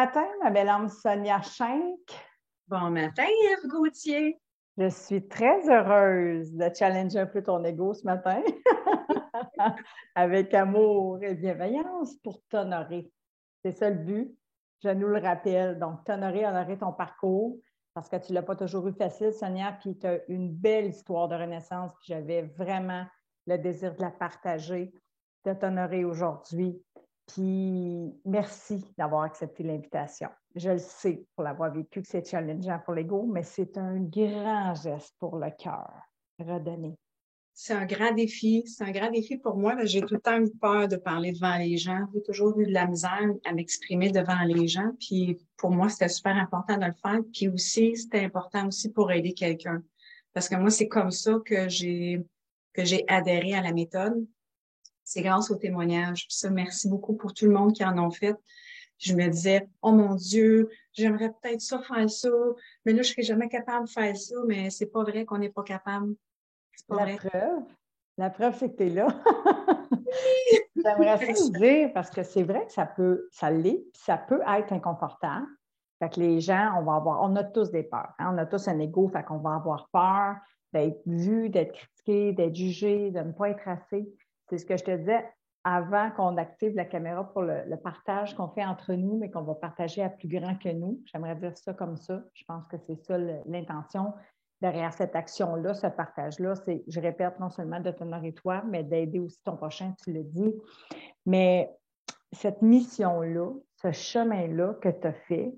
matin, ma belle âme Sonia Schenck. Bon matin, Ève Gauthier. Je suis très heureuse de challenger un peu ton ego ce matin avec amour et bienveillance pour t'honorer. C'est ça le but. Je nous le rappelle. Donc, honorer ton parcours parce que tu ne l'as pas toujours eu facile, Sonia, puis tu as une belle histoire de renaissance, puis j'avais vraiment le désir de la partager, de t'honorer aujourd'hui. Puis, merci d'avoir accepté l'invitation. Je le sais pour l'avoir vécu que c'est challengeant pour l'ego, mais c'est un grand geste pour le cœur. Redonner. C'est un grand défi. C'est un grand défi pour moi. J'ai tout le temps eu peur de parler devant les gens. J'ai toujours eu de la misère à m'exprimer devant les gens. Puis pour moi, c'était super important de le faire. Puis aussi, c'était important aussi pour aider quelqu'un. Parce que moi, c'est comme ça que j'ai adhéré à la méthode. C'est grâce aux témoignages. Puis ça, merci beaucoup pour tout le monde qui en ont fait. Je me disais, oh mon Dieu, j'aimerais peut-être ça faire ça, mais là, je serais jamais capable de faire ça, mais c'est pas vrai qu'on n'est pas capable. C'est pas vrai. La preuve, c'est que tu es là. J'aimerais ça le dire parce que c'est vrai que ça l'est, puis ça peut être inconfortable. Fait que les gens, on a tous des peurs. Hein? On a tous un ego, fait qu'on va avoir peur d'être vu, d'être critiqué, d'être jugé, de ne pas être assez. C'est ce que je te disais avant qu'on active la caméra pour le partage qu'on fait entre nous, mais qu'on va partager à plus grand que nous. J'aimerais dire ça comme ça. Je pense que c'est ça l'intention derrière cette action-là, ce partage-là. C'est, je répète, non seulement de t'honorer toi, mais d'aider aussi ton prochain, tu le dis. Mais cette mission-là, ce chemin-là que tu as fait,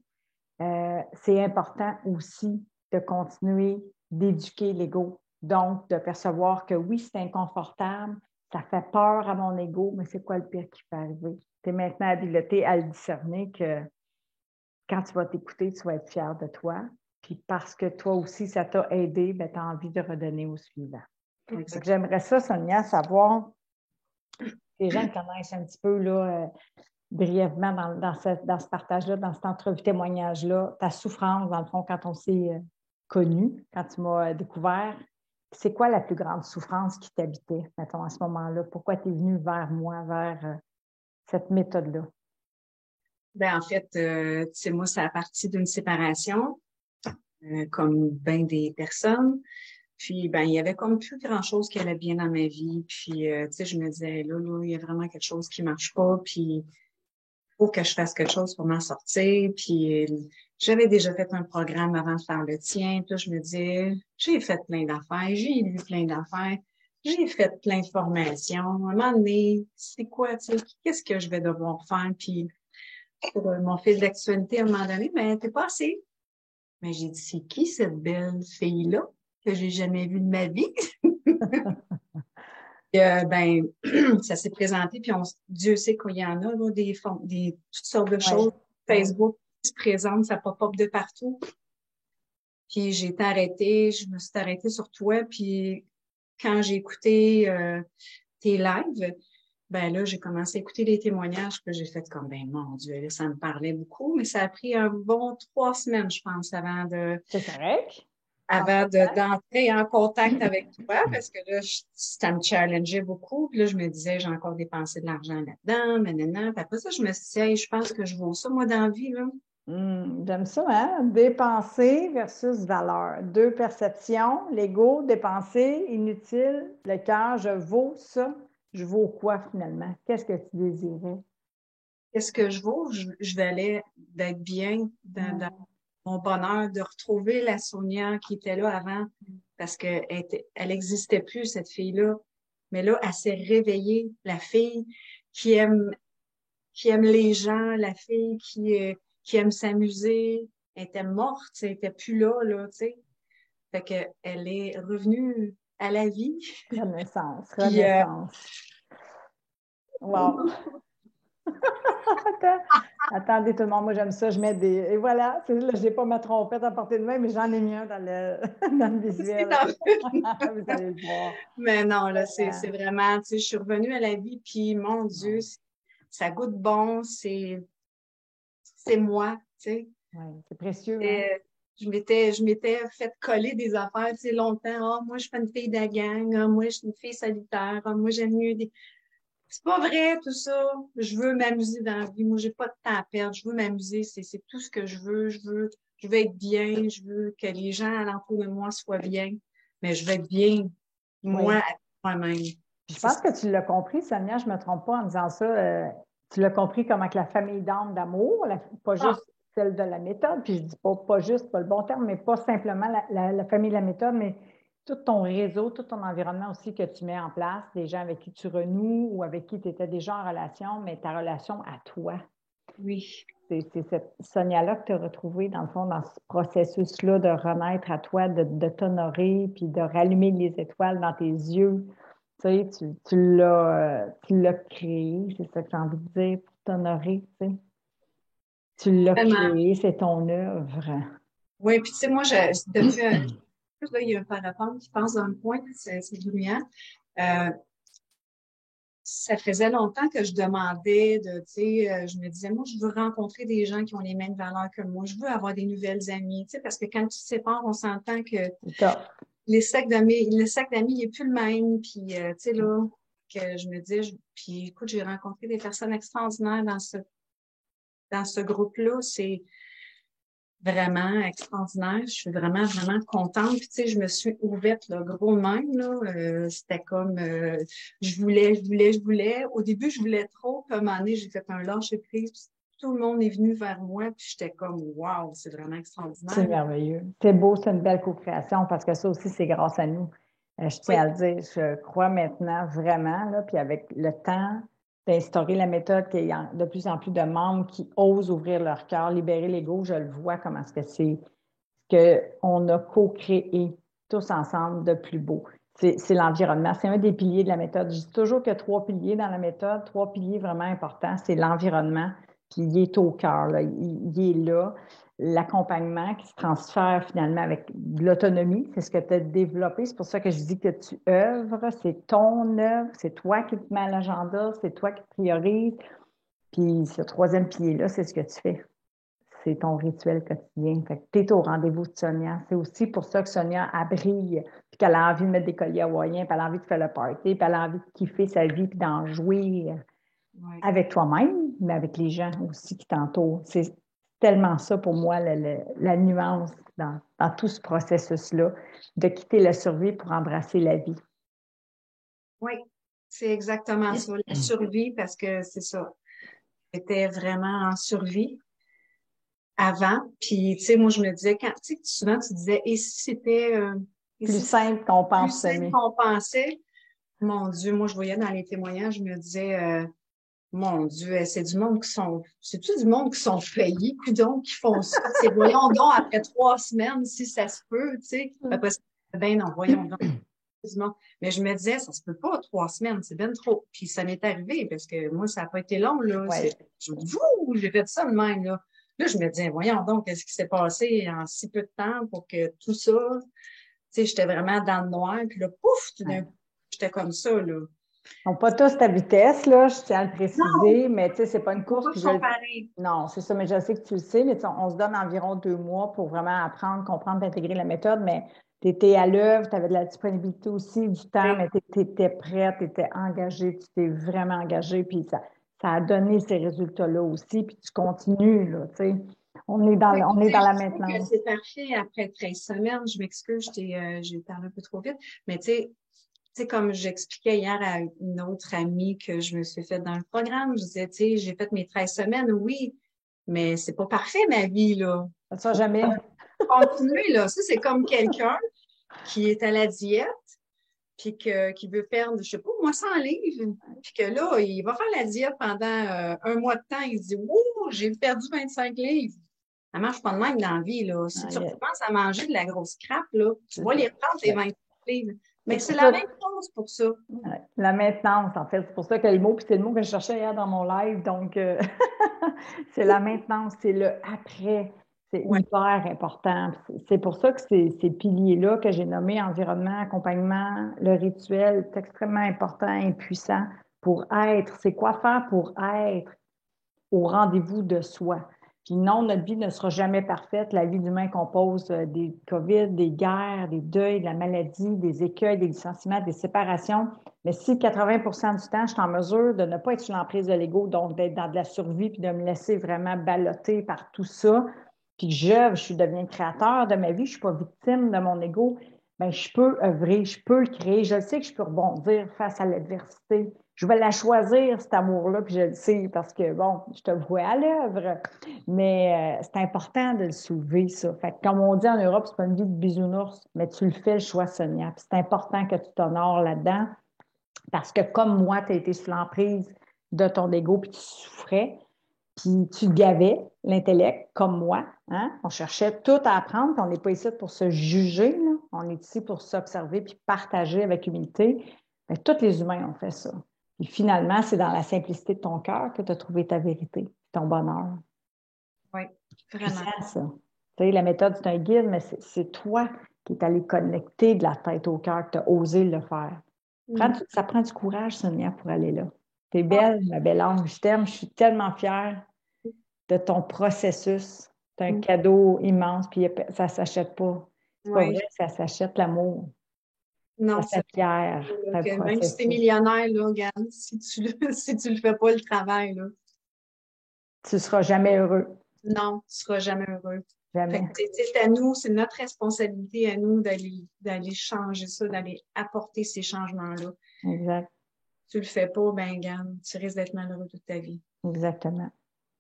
c'est important aussi de continuer d'éduquer l'ego. Donc, de percevoir que oui, c'est inconfortable, ça fait peur à mon ego, mais c'est quoi le pire qui peut arriver? Tu es maintenant habilité à le discerner que quand tu vas t'écouter, tu vas être fier de toi. Puis parce que toi aussi, ça t'a aidé, tu as envie de redonner au suivant. J'aimerais ça, Sonia, savoir, les gens connaissent un petit peu là, brièvement dans ce partage-là, dans cette entrevue témoignage-là, ta souffrance, dans le fond, quand on s'est connu, quand tu m'as découvert, c'est quoi la plus grande souffrance qui t'habitait, mettons, à ce moment-là? Pourquoi tu es venue vers moi, vers cette méthode-là? Ben, en fait, tu sais, moi, c'est à partir d'une séparation, comme bien des personnes. Puis, ben, il y avait comme plus grand-chose qui allait bien dans ma vie. Puis, tu sais, je me disais, là, il y a vraiment quelque chose qui marche pas. Puis, faut que je fasse quelque chose pour m'en sortir. Puis, j'avais déjà fait un programme avant de faire le tien. Puis là, je me disais, j'ai fait plein d'affaires, j'ai lu plein d'affaires, j'ai fait plein de formations. À un moment donné, c'est quoi, tu sais, qu'est-ce que je vais devoir faire? Puis, pour mon fil d'actualité, à un moment donné, ben, t'es pas assez. Mais j'ai dit, c'est qui cette belle fille-là que j'ai jamais vue de ma vie? Et, ben, ça s'est présenté, puis Dieu sait qu'il y en a, là, toutes sortes de choses. Ouais. Facebook qui se présente, ça pop-up de partout. Puis j'ai été arrêtée, je me suis arrêtée sur toi, puis quand j'ai écouté tes lives, ben là, j'ai commencé à écouter les témoignages, puis j'ai fait comme, ben mon Dieu, là, ça me parlait beaucoup, mais ça a pris un bon 3 semaines, je pense, C'est correct? d'entrer en contact avec toi, parce que là, ça me challengeait beaucoup. Puis là, je me disais, j'ai encore dépensé de l'argent là-dedans, nanana. Puis après ça, je me suis dit, hey, je pense que je vaux ça, moi, dans la vie, là. J'aime ça, hein? Dépenser versus valeur. Deux perceptions, l'ego, dépenser, inutile, le cœur, je vaux ça. Je vaux quoi finalement? Qu'est-ce que tu désirais? Qu'est-ce que je vaux? Je valais d'être bien dans mon bonheur, de retrouver la Sonia qui était là avant, parce que elle existait plus, cette fille-là. Mais là, elle s'est réveillée, la fille qui aime qui aime les gens, la fille qui aime s'amuser. Elle était morte, elle était plus là, tu sais. Fait que elle est revenue à la vie. Renaissance, Puis renaissance. Wow! Attends, attendez tout le monde, moi j'aime ça, je mets des... Et voilà, là, je n'ai pas ma trompette à portée de main, mais j'en ai mis un dans le c'est visuel. dans- Vous allez le voir. Mais non, là, Voilà. c'est vraiment, tu sais, je suis revenue à la vie, puis mon Dieu, ça goûte bon, c'est moi, tu sais. Ouais, c'est précieux, hein? Et je m'étais fait coller des affaires, tu sais, longtemps. Ah, moi, je suis pas une fille de la gang. Ah, moi, je suis une fille solitaire. Ah, moi, j'aime mieux des... c'est pas vrai tout ça. Je veux m'amuser dans la vie. Moi, j'ai pas de temps à perdre. Je veux m'amuser. C'est tout ce que je veux. Je veux être bien. Je veux que les gens alentour de moi soient bien. Mais je veux être bien, moi, Oui. avec moi-même. Je pense que tu l'as compris, Sonia, je ne me trompe pas en disant ça. Tu l'as compris comme avec la famille d'âme d'amour, pas Ah, juste celle de la méthode, puis je dis pas juste, pas le bon terme, mais pas simplement la famille de la méthode, mais tout ton réseau, tout ton environnement aussi que tu mets en place, des gens avec qui tu renoues ou avec qui tu étais déjà en relation, mais ta relation à toi. oui. C'est cette Sonia-là que tu as retrouvée, dans le fond, dans ce processus-là de renaître à toi, de t'honorer, puis de rallumer les étoiles dans tes yeux. Tu sais, tu l'as créé, c'est ça que j'ai envie de dire, pour t'honorer, tu sais. Tu l'as Vraiment. créé, c'est ton œuvre. Oui, puis tu sais, moi, depuis plus, là, il y a un parapente qui passe dans le coin, c'est bruyant. Euh, Ça faisait longtemps que je demandais tu sais, je me disais, moi, je veux rencontrer des gens qui ont les mêmes valeurs que moi. Je veux avoir des nouvelles amies, tu sais, parce que quand tu te sépares, on s'entend que C'est top. le sac d'amis, il est plus le même. Puis, tu sais, là, que je me dis, puis écoute, j'ai rencontré des personnes extraordinaires dans ce groupe-là. C'est vraiment extraordinaire. Je suis vraiment, vraiment contente. Puis, tu sais, je me suis ouverte, là, gros de même, là. C'était comme, je voulais. Au début, je voulais trop. Puis, à un moment donné, j'ai fait un lâcher prise. Puis tout le monde est venu vers moi. Puis, j'étais comme, wow, c'est vraiment C'est extraordinaire. merveilleux. C'est beau, c'est une belle co-création parce que ça aussi, c'est grâce à nous. Je tiens Oui, à le dire, je crois maintenant vraiment, là, puis avec le temps d'instaurer la méthode, qu'il y a de plus en plus de membres qui osent ouvrir leur cœur, libérer l'ego, je le vois comment est-ce que c'est ce qu'on a co-créé tous ensemble de plus beau. C'est l'environnement. C'est un des piliers de la méthode. Je dis toujours qu'il y a 3 piliers dans la méthode, 3 piliers vraiment importants. C'est l'environnement, puis il est au cœur, là. Il est là. L'accompagnement qui se transfère finalement avec de l'autonomie, c'est ce que tu as développé. C'est pour ça que je dis que tu œuvres, c'est ton œuvre, c'est toi qui te mets à l'agenda, c'est toi qui priorises. Puis ce 3e pilier-là, c'est ce que tu fais. C'est ton rituel quotidien. Fait que tu es au rendez-vous de Sonia. C'est aussi pour ça que Sonia, elle brille, puis qu'elle a envie de mettre des colliers hawaïens, puis elle a envie de faire le party, puis elle a envie de kiffer sa vie, puis d'en jouir oui. avec toi-même, mais avec les gens aussi qui t'entourent. C'est tellement ça pour moi, la nuance dans tout ce processus-là, de quitter la survie pour embrasser la vie. Oui, c'est exactement ça, la survie, parce que c'est ça. J'étais vraiment en survie avant. Puis, tu sais, moi, je me disais, tu sais, souvent, tu disais, et si c'était, et Plus si c'était simple qu'on plus pense simple semer. qu'on pensait? Mon Dieu, moi, je voyais dans les témoignages, je me disais, mon Dieu, c'est-tu du monde qui sont payés, donc, qui font ça? C'est, voyons donc, après 3 semaines, si ça se peut, tu sais. Après ça, ben non, voyons donc. Excuse-moi. Mais je me disais, ça se peut pas, 3 semaines, c'est bien trop. Puis ça m'est arrivé parce que moi, ça n'a pas été long, là. Oui. J'ai fait ça de même, là. Là, je me disais, voyons donc, qu'est-ce qui s'est passé en si peu de temps pour que tout ça, tu sais, j'étais vraiment dans le noir. Puis là, pouf, tout d'un coup, j'étais comme ça, là. Donc, pas tous ta vitesse, là, je tiens à le Non, préciser, mais tu sais, c'est pas une faut course, pas puis se comparer. non, c'est ça, mais je sais que tu le sais, mais on se donne environ 2 mois pour vraiment apprendre, comprendre, intégrer la méthode, mais tu étais à l'œuvre, tu avais de la disponibilité aussi, du temps, mais tu étais prête, tu étais engagée, tu t'es vraiment engagée, puis ça a donné ces résultats-là aussi, puis tu continues, là, tu sais. Oui, On est tu sais, dans la je trouve que maintenance. c'est parfait après 13 semaines. Je m'excuse, j'ai parlé un peu trop vite, mais tu sais, comme j'expliquais hier à une autre amie que je me suis faite dans le programme, je disais, tu sais, j'ai fait mes 13 semaines, oui, mais c'est pas parfait, ma vie, là. Ça ne sera jamais. Continuer, là. Ça, c'est comme quelqu'un qui est à la diète, puis qui veut perdre, je sais pas, moi, 100 livres, puis que là, il va faire la diète pendant un mois de temps, il se dit, ouh, j'ai perdu 25 livres. Ça marche pas de même dans la vie, là. Si Ah, tu recommences à manger de la grosse crappe, là, tu vas les reprendre, tes 25 livres. c'est Mais c'est pour la ça. même chose pour ça. Ouais. La maintenance, en fait. C'est pour ça que puis c'est le mot que je cherchais hier dans mon live. Donc, c'est la maintenance, c'est le après. C'est Ouais. hyper important. C'est pour ça que ces piliers-là que j'ai nommés environnement, accompagnement, le rituel, c'est extrêmement important et puissant pour être. C'est quoi faire pour être au rendez-vous de soi. Puis non, notre vie ne sera jamais parfaite. La vie d'humain compose des COVID, des guerres, des deuils, de la maladie, des écueils, des licenciements, des séparations. Mais si 80 du temps, je suis en mesure de ne pas être sous l'emprise de l'ego, donc d'être dans de la survie, puis de me laisser vraiment balloter par tout ça, puis que je deviens créateur de ma vie, je ne suis pas victime de mon ego, bien, je peux œuvrer, je peux le créer. Je sais que je peux rebondir face à l'adversité. Je vais la choisir, cet amour-là, puis je le sais parce que, bon, je te vois à l'œuvre. Mais c'est important de le soulever, ça. Fait que, comme on dit en Europe, c'est pas une vie de bisounours, mais tu le fais le choix, Sonia. Puis c'est important que tu t'honores là-dedans parce que comme moi, tu as été sous l'emprise de ton ego puis tu souffrais, puis tu gavais l'intellect, comme moi. Hein? On cherchait tout à apprendre, puis on n'est pas ici pour se juger, là. On est ici pour s'observer puis partager avec humilité. Mais tous les humains ont fait ça. Et finalement, c'est dans la simplicité de ton cœur que tu as trouvé ta vérité, ton bonheur. Oui, vraiment. Puissant, ça. Tu sais, la méthode, c'est un guide, mais c'est toi qui es allé connecter de la tête au cœur, que tu as osé le faire. Ça prend du courage, Sonia, pour aller là. Tu es belle, ma belle ange, je t'aime, je suis tellement fière de ton processus. C'est un cadeau immense, puis ça ne s'achète pas. C'est pas vrai, ça s'achète l'amour. Non, Ça s'acquiert. même si tu es millionnaire, là, regarde, si tu le fais pas le travail, là. Tu ne seras jamais heureux. Non, tu ne seras jamais heureux. Jamais. C'est à nous, c'est notre responsabilité à nous d'aller changer ça, d'aller apporter ces changements-là. Exact. Tu le fais pas, ben regarde, tu risques d'être malheureux toute ta vie. Exactement.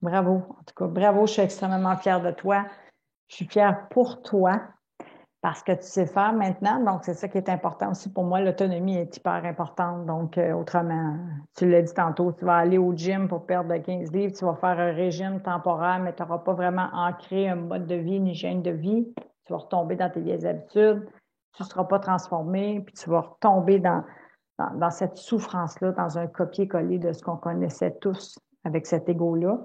Bravo. En tout cas, bravo, je suis extrêmement fière de toi. Je suis fière pour toi parce que tu sais faire maintenant. Donc, c'est ça qui est important aussi pour moi. L'autonomie est hyper importante. Donc, autrement, tu l'as dit tantôt, tu vas aller au gym pour perdre 15 livres, tu vas faire un régime temporaire, mais tu n'auras pas vraiment ancré un mode de vie, une hygiène de vie. Tu vas retomber dans tes vieilles habitudes. Tu ne seras pas transformé, puis tu vas retomber dans cette souffrance-là, dans un copier-coller de ce qu'on connaissait tous avec cet ego-là.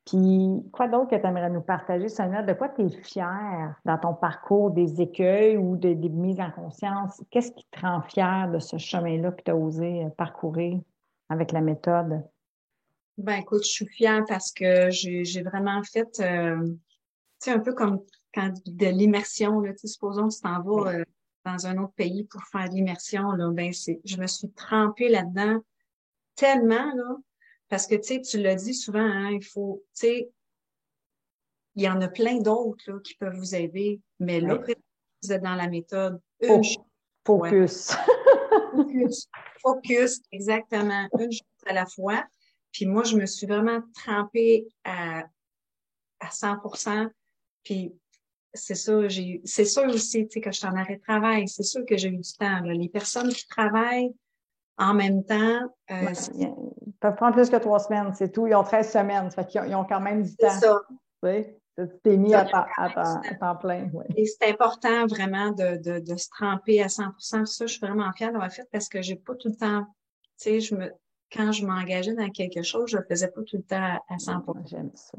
Puis, quoi d'autre que tu aimerais nous partager, Sonia? De quoi tu es fière dans ton parcours, des écueils ou des mises en conscience? Qu'est-ce qui te rend fière de ce chemin-là que tu as osé parcourir avec la méthode? Ben écoute, je suis fière parce que j'ai vraiment fait, tu sais, un peu comme quand de l'immersion, là, tu sais, supposons que tu t'en vas dans un autre pays pour faire de l'immersion, là, ben je me suis trempée là-dedans tellement, là, parce que, tu sais, tu l'as dit souvent, hein, il faut, tu sais, il y en a plein d'autres, là, qui peuvent vous aider, mais là, vous êtes dans la méthode, une chose à la fois. Focus. Focus, exactement, une chose à la fois. Puis moi, je me suis vraiment trempée à 100%. Puis c'est ça, c'est sûr aussi, tu sais, que je suis en arrêt de travail. C'est sûr que j'ai eu du temps, là. Les personnes qui travaillent en même temps, Ils peuvent prendre plus que 3 semaines, c'est tout. Ils ont 13 semaines, ça fait qu'ils ont quand même du c'est temps. ça. Tu sais, tu t'es mis Ça, à temps plein. Oui. et c'est important vraiment de se tremper à 100%. Ça, je suis vraiment fière d'avoir fait parce que j'ai pas tout le temps, tu sais, quand je m'engageais dans quelque chose, je le faisais pas tout le temps à 100%. J'aime ça.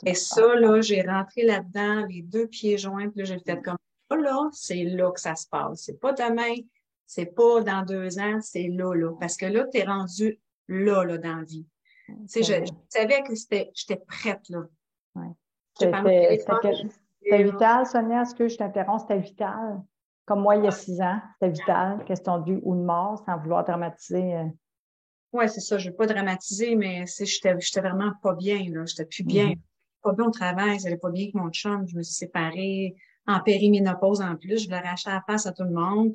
Et ça, là, j'ai rentré là-dedans, les deux pieds joints, puis là, j'ai fait comme, oh là, c'est là que ça se passe. C'est pas demain, c'est pas dans 2 ans, c'est là, là. Parce que là, t'es rendu là, là, dans la vie. Tu sais, je savais que j'étais prête, là. Ouais. J'ai parlé au téléphone. C'était vital, Sonia, est-ce que je t'interromps? C'était vital. Comme moi, il y a 6 ans, c'était vital. Question de vie ou de mort, sans vouloir dramatiser. Ouais, c'est ça. Je veux pas dramatiser, mais j'étais vraiment pas bien, là. J'étais plus bien. Pas bien au travail, j'allais pas bien avec mon chum. Je me suis séparée en périménopause en plus. Je voulais arracher la face à tout le monde.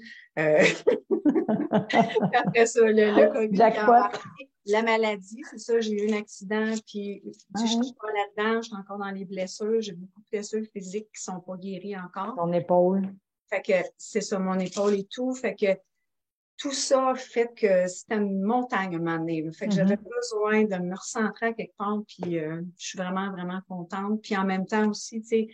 Après ça, le COVID qui a Jackpot. embarqué. La maladie, c'est ça. J'ai eu un accident, puis je suis pas là-dedans. Je suis encore dans les blessures. J'ai beaucoup de blessures physiques qui sont pas guéries encore. Ton épaule. Fait que c'est ça, mon épaule et tout. Fait que tout ça fait que c'était une montagne à un moment donné, là. Fait que j'avais besoin de me recentrer à quelque part, puis je suis vraiment, vraiment contente. Puis en même temps aussi, tu sais,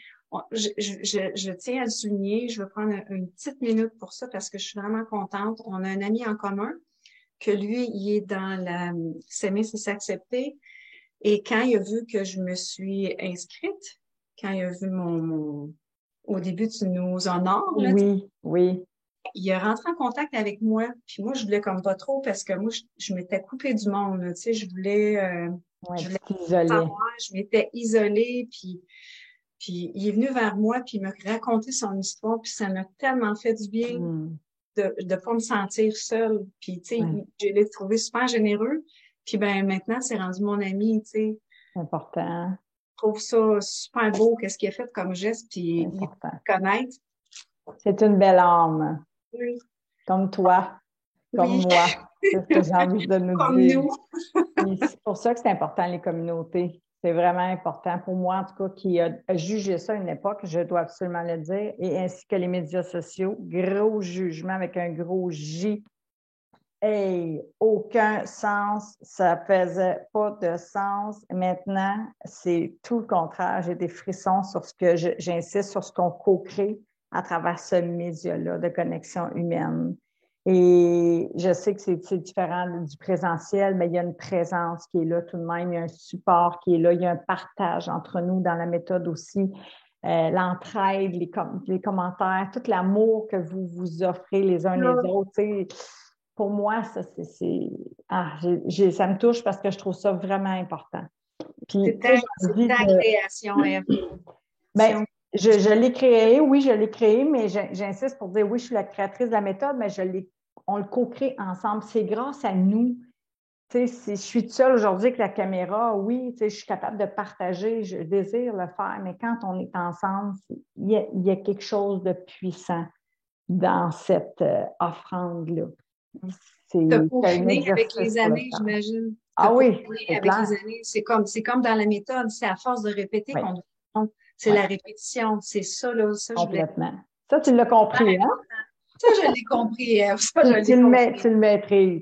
je tiens à le souligner, je vais prendre une petite minute pour ça parce que je suis vraiment contente. On a un ami en commun que lui, il est dans la s'aimer, c'est s'accepter. Et quand il a vu que je me suis inscrite, quand il a vu au début, tu nous honores, là, Oui. il est rentré en contact avec moi, puis moi, je voulais comme pas trop parce que moi, je m'étais coupée du monde, là, tu sais, je voulais Ouais, Je tu voulais t'isolais. savoir, je m'étais isolée, puis il est venu vers moi, puis il m'a raconté son histoire, puis ça m'a tellement fait du bien Hmm. de ne pas me sentir seule. Puis, tu sais, Ouais, je l'ai trouvé super généreux. Puis, ben maintenant, c'est rendu mon ami, tu sais. c'est important. Je trouve ça super beau, qu'est-ce qu'il a fait comme geste, C'est puis il important. connaître. C'est une belle âme, Oui, comme toi, comme oui, moi. C'est ce que j'ai envie de nous comme dire. nous. Puis c'est pour ça que c'est important, les communautés. C'est vraiment important pour moi, en tout cas, qui a jugé ça à une époque, je dois absolument le dire, et ainsi que les médias sociaux. Gros jugement avec un gros J. Hey, aucun sens, ça faisait pas de sens. Maintenant, c'est tout le contraire. J'ai des frissons sur ce que j'insiste sur ce qu'on co-crée à travers ce média-là de connexion humaine. Et je sais que c'est différent du présentiel, mais il y a une présence qui est là tout de même, il y a un support qui est là, il y a un partage entre nous dans la méthode aussi. L'entraide, les commentaires, tout l'amour que vous vous offrez les uns les autres. Pour moi, ça, ça me touche parce que je trouve ça vraiment important. Puis, tu sais, j'ai C'est envie ta de. création, Ève. Si Ben, on... je l'ai créé, oui, je l'ai créé, mais j'insiste pour dire oui, je suis la créatrice de la méthode, mais on le co-crée ensemble. C'est grâce à nous. Tu sais, si je suis toute seule aujourd'hui avec la caméra, oui, tu sais, je suis capable de partager, je désire le faire, mais quand on est ensemble, il y a quelque chose de puissant dans cette offrande-là. C'est T'as un peaufiné avec exercice les pour le années, faire. j'imagine. T'as Ah oui, peaufiné c'est avec clair. les années. C'est comme dans la méthode, c'est à force de répéter Oui, qu'on doit apprendre. C'est oui, la répétition. C'est ça, là. Ça, je voulais. complètement. Ça, tu l'as compris, hein? Ça, je l'ai compris, Ève. Ça, je l'ai Tu compris. le maîtrises.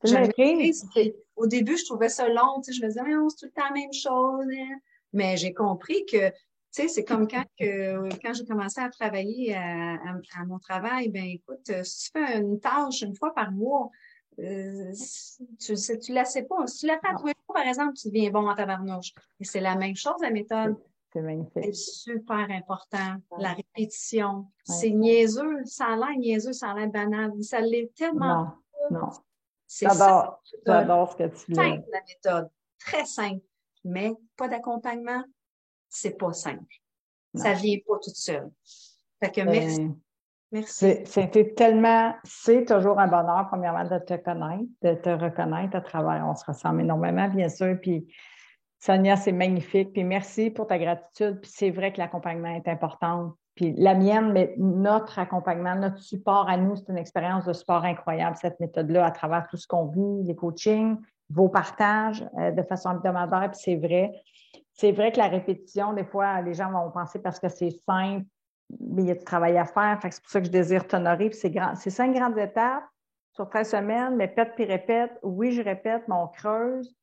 Tu le Je le maîtrises. maîtrise. Puis au début, je trouvais ça long. Tu sais, je me disais, mais non, c'est tout le temps la même chose, hein. Mais j'ai compris que, tu sais, c'est comme quand j'ai commencé à travailler à mon travail, ben écoute, si tu fais une tâche une fois par mois, tu la sais pas. Si tu la fais à tous Non, les jours, par exemple, tu deviens bon en tabarnouche. Et c'est la même chose, la c'est méthode. c'est C'est magnifique. super important. La Ouais, répétition. ouais. C'est niaiseux. Ça a l'air niaiseux, ça a l'air banal. Mais ça l'est tellement Non, pas. non. C'est ça, la méthode. J'adore ce que tu lèves. Simple, la méthode. Très simple. Mais pas d'accompagnement, c'est pas simple. Ça Non. vient pas toute seule. Fait que merci. Ben, Merci. c'est toujours un bonheur, premièrement, de te connaître, de te reconnaître à travers. On se ressemble énormément, bien sûr. Puis, Sonia, c'est magnifique. Puis, merci pour ta gratitude. Puis, c'est vrai que l'accompagnement est important. Puis, la mienne, mais notre accompagnement, notre support à nous, c'est une expérience de support incroyable, cette méthode-là, à travers tout ce qu'on vit, les coachings, vos partages de façon hebdomadaire. Puis, c'est vrai. C'est vrai que la répétition, des fois, les gens vont penser parce que c'est simple, mais il y a du travail à faire. Fait que c'est pour ça que je désire t'honorer. Puis c'est 5 grandes étapes sur 13 semaines, mais pète puis répète. Oui, je répète, mais on creuse.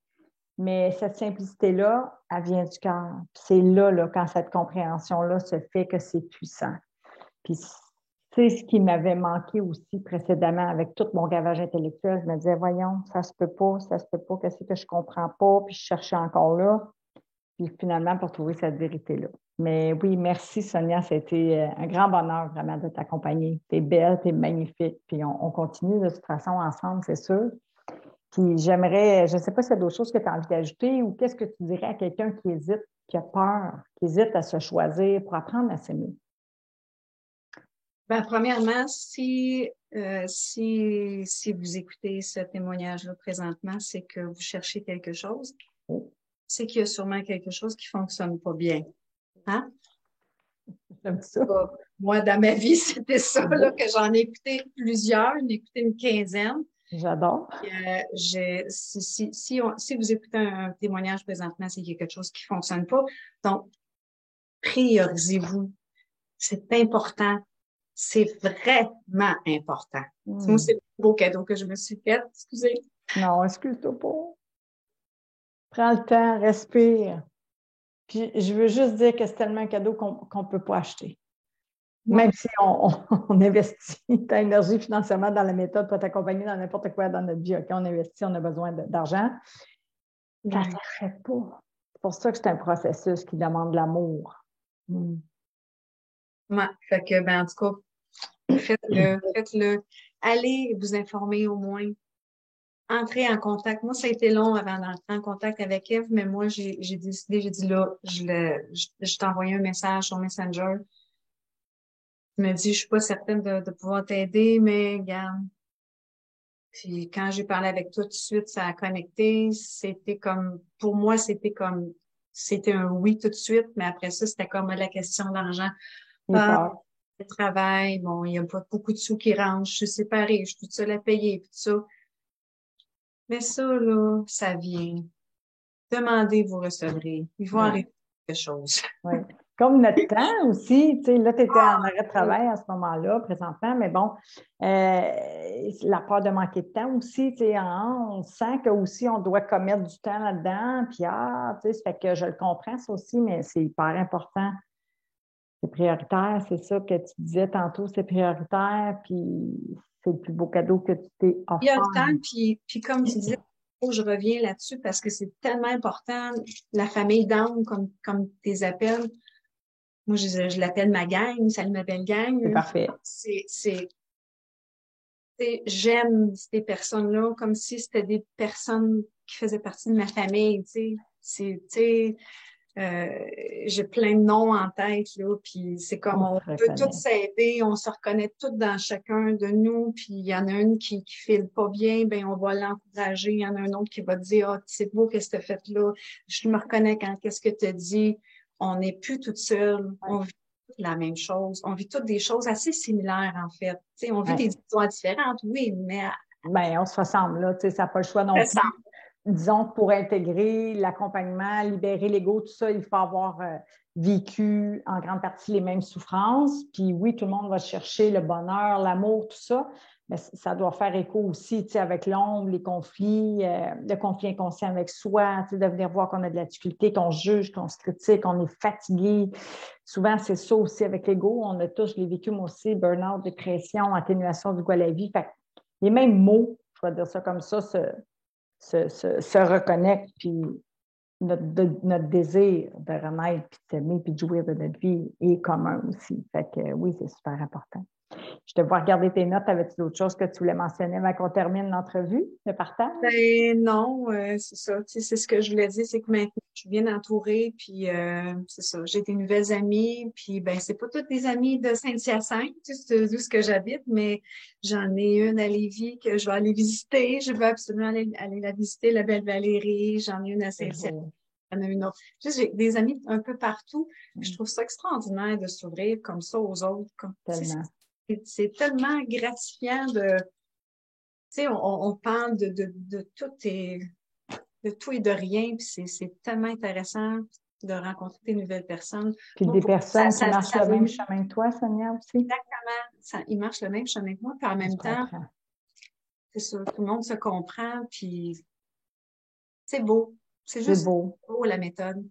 Mais cette simplicité-là, elle vient du cœur. Puis c'est là, quand cette compréhension-là se fait, que c'est puissant. Puis c'est ce qui m'avait manqué aussi précédemment avec tout mon gavage intellectuel. Je me disais, voyons, ça se peut pas, qu'est-ce que je comprends pas, puis je cherchais encore là. Puis finalement, pour trouver cette vérité-là. Mais oui, merci Sonia, c'était un grand bonheur vraiment de t'accompagner. T'es belle, t'es magnifique, puis on continue de toute façon ensemble, c'est sûr. Puis j'aimerais, je ne sais pas s'il y a d'autres choses que tu as envie d'ajouter ou qu'est-ce que tu dirais à quelqu'un qui hésite, qui a peur, qui hésite à se choisir pour apprendre à s'aimer. Ben, premièrement, si vous écoutez ce témoignage-là présentement, c'est que vous cherchez quelque chose. Oh, C'est qu'il y a sûrement quelque chose qui fonctionne pas bien. Hein? j'aime ça. Moi, dans ma vie, c'était ça, C'est là, beau. que j'en ai écouté plusieurs, j'en ai écouté une quinzaine. J'adore. Si vous écoutez un témoignage présentement, c'est qu'il y a quelque chose qui fonctionne pas. Donc, priorisez-vous. C'est important. C'est vraiment important. Moi, c'est Hmm. le plus beau cadeau que je me suis fait. Excusez. Non, excuse-toi pas. Prends le temps, respire. Puis je veux juste dire que c'est tellement un cadeau qu'on ne peut pas acheter. Non. Même si on investit ta énergie financièrement dans la méthode pour t'accompagner dans n'importe quoi dans notre vie, OK, on investit, on a besoin d'argent, ça ne Ouais. s'achète pas. C'est pour ça que c'est un processus qui demande de l'amour. Mm. Ouais. Fait que, ben, en tout cas, faites-le. Allez vous informer au moins. entrer en contact. Moi, ça a été long avant d'entrer en contact avec Eve, mais moi, j'ai décidé, j'ai dit là, je t'ai envoyé un message sur Messenger. Il me dit, je suis pas certaine de pouvoir t'aider, mais regarde. Puis quand j'ai parlé avec toi tout de suite, ça a connecté. C'était comme, pour moi, c'était un oui tout de suite, mais après ça, c'était comme la question d'argent. J'ai Ah, peur. le travail, bon, il y a pas beaucoup de sous qui rentrent, je suis séparée, je suis toute seule à payer, puis tout ça. Mais ça, là, ça vient. Demandez, vous recevrez. Il va Ouais. arriver quelque chose. Oui. Comme notre temps aussi, tu sais, là, tu étais en arrêt de Oui, travail à ce moment-là, présentement, mais bon, la peur de manquer de temps aussi, tu sais, hein, on sent que aussi on doit commettre du temps là-dedans, puis tu sais, ça fait que je le comprends, ça aussi, mais c'est hyper important. C'est prioritaire, c'est ça que tu disais tantôt, c'est prioritaire, puis c'est le plus beau cadeau que tu t'es il y a offert. le temps, puis comme tu disais, je reviens là-dessus parce que c'est tellement important, la famille d'âme, comme tes appels. Moi, je l'appelle ma gang, salut ma belle C'est gang. parfait. J'aime ces personnes-là comme si c'était des personnes qui faisaient partie de ma famille, tu sais. Euh, j'ai plein de noms en tête, là, puis c'est comme On on se peut tous reconnaît. s'aider, on se reconnaît toutes dans chacun de nous, puis il y en a une qui file pas bien, ben on va l'encourager, il y en a un autre qui va dire, ah, c'est beau qu'est-ce que tu as fait là, je me reconnais quand qu'est-ce que tu as dit, on n'est plus toute seule, on vit toutes la même chose, on vit toutes des choses assez similaires en fait, tu sais, on vit Ouais. des histoires différentes, oui, mais Ben, on se ressemble, là, tu sais, ça n'a pas le choix non ça plus. semble. Disons que pour intégrer l'accompagnement, libérer l'ego, tout ça, il faut avoir vécu en grande partie les mêmes souffrances. Puis oui, tout le monde va chercher le bonheur, l'amour, tout ça, mais ça doit faire écho aussi, tu sais, avec l'ombre, les conflits, le conflit inconscient avec soi, tu sais, de venir voir qu'on a de la difficulté, qu'on se juge, qu'on se critique, qu'on est fatigué. Souvent, c'est ça aussi avec l'ego. On a tous, je l'ai vécu moi aussi, burn-out, dépression, atténuation du goût à la vie. Fait que les mêmes mots, je vais dire ça comme ça, se reconnectent, puis notre désir de renaître, puis de s'aimer, puis de jouir de notre vie est commun aussi. Fait que oui, c'est super important. Je te vois regarder tes notes. Avais-tu d'autres choses que tu voulais mentionner avant qu'on termine l'entrevue, le partage? Ben non, c'est ça. Tu sais, c'est ce que je voulais dire, c'est que maintenant je suis bien entourée, puis c'est ça. J'ai des nouvelles amies, puis ben c'est pas toutes des amies de Saint-Hyacinthe, tu sais, c'est d'où ce que j'habite, mais j'en ai une à Lévis que je vais aller visiter. Je veux absolument aller la visiter, la Belle Valérie. J'en ai une à C'est Saint-Hyacinthe, beau, j'en ai une autre. Juste, j'ai des amis un peu partout. Je mm, trouve ça extraordinaire de s'ouvrir comme ça aux autres. Tu sais, tellement. c'est tellement gratifiant de tu sais, on parle de tout et de rien, puis c'est tellement intéressant de rencontrer des nouvelles personnes. Puis Moi, des pour moi, ça, personnes qui ça, marchent ça le même vaut chemin que toi, Sonia, aussi? exactement, ils marchent le même chemin que moi, puis en Je même temps, comprends. c'est ça, tout le monde se comprend, puis c'est beau. C'est C'est juste beau. beau, la méthode.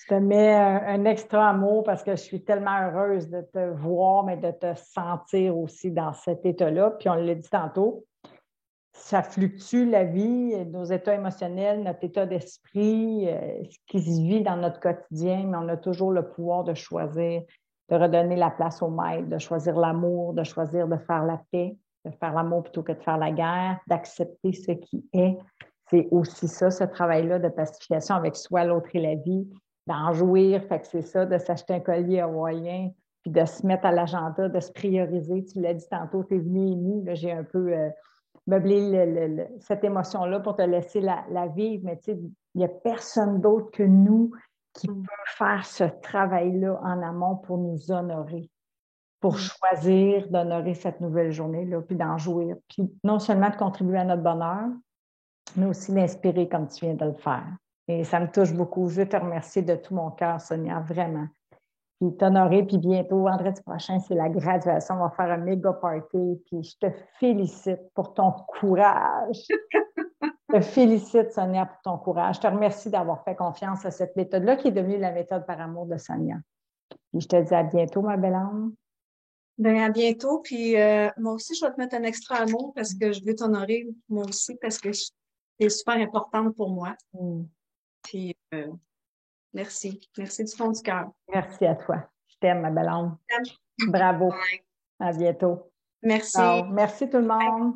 Je te mets un extra amour parce que je suis tellement heureuse de te voir, mais de te sentir aussi dans cet état-là. Puis on l'a dit tantôt, ça fluctue la vie, nos états émotionnels, notre état d'esprit, ce qui se vit dans notre quotidien, mais on a toujours le pouvoir de choisir, de redonner la place au maître, de choisir l'amour, de choisir de faire la paix, de faire l'amour plutôt que de faire la guerre, d'accepter ce qui est. C'est aussi ça, ce travail-là de pacification avec soi, l'autre et la vie, d'en jouir. Fait que c'est ça, de s'acheter un collier hawaïen, puis de se mettre à l'agenda, de se prioriser. Tu l'as dit tantôt, tu es venu ému, là, j'ai un peu meubler cette émotion-là pour te laisser la vivre, mais tu sais, il n'y a personne d'autre que nous qui peut Mm. faire ce travail-là en amont pour nous honorer, pour Mm. choisir d'honorer cette nouvelle journée-là, puis d'en jouir. Puis non seulement de contribuer à notre bonheur, mais aussi d'inspirer comme tu viens de le faire. Et ça me touche beaucoup. Je veux te remercier de tout mon cœur, Sonia, vraiment. Puis t'honorer, puis bientôt, vendredi prochain, c'est la graduation. On va faire un méga party. Puis je te félicite pour ton courage. Je te félicite, Sonia, pour ton courage. Je te remercie d'avoir fait confiance à cette méthode-là qui est devenue la méthode par amour de Sonia. Puis je te dis à bientôt, ma belle âme. Ben, à bientôt, puis moi aussi, je vais te mettre un extra amour parce que je veux t'honorer, moi aussi, parce que c'est super importante pour moi. Mm. Puis, merci. Merci du fond du cœur. Merci à toi. Je t'aime, ma belle âme. Bravo. À bientôt. Merci. Ciao. Merci tout le monde.